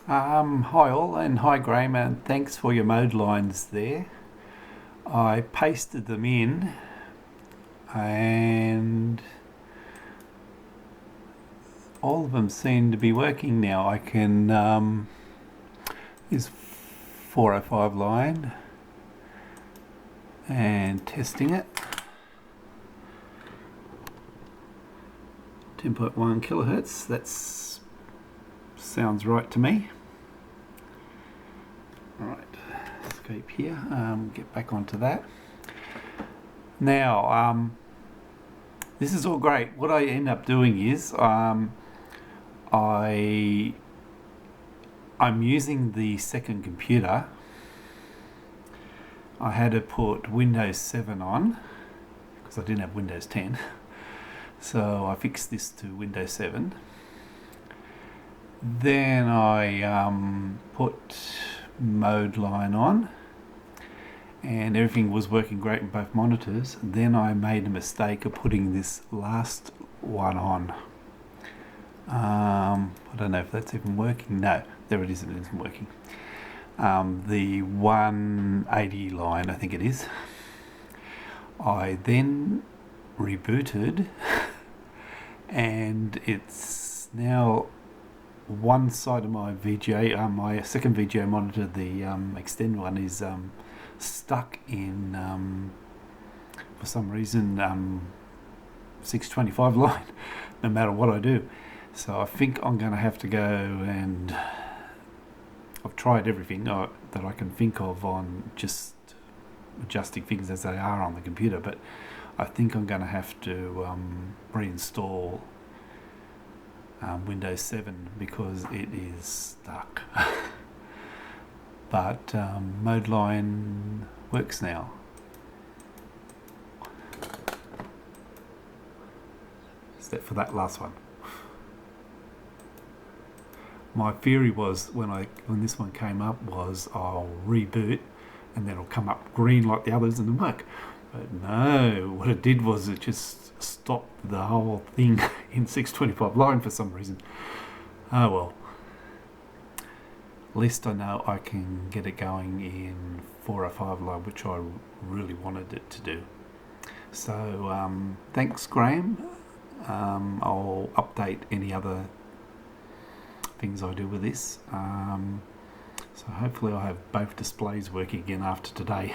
Hi all, and hi Graham, and thanks for your mode lines there. I pasted them in, and all of them seem to be working now. I can is 405 line and testing it. 10.1 kilohertz. That sounds right to me. Right, escape here. Get back onto that. Now, this is all great. What I end up doing is I'm using the second computer. I had to put Windows 7 on because I didn't have Windows 10. So I fixed this to Windows 7. Then I put mode line on, and everything was working great in both monitors. Then I made a mistake of putting this last one on. I don't know if that's even working. No, there it is. It isn't working. The 180 line, I think it is. I then rebooted, and it's now one side of my VGA, my second VGA monitor, the extend one, is stuck in, for some reason, 625 line, no matter what I do. So I think I'm going to have to go, and I've tried everything that I can think of on just adjusting things as they are on the computer, but I think I'm going to have to reinstall Windows 7 because it is stuck. But mode line works now. Except for that last one. My theory was when this one came up was I'll reboot and then it'll come up green like the others and it'll work. But no, what it did was it just stopped the whole thing in 625 line for some reason. Oh well. At least I know I can get it going in 405 line, which I really wanted it to do. So thanks, Graham. I'll update any other things I do with this. So hopefully I'll have both displays working again after today.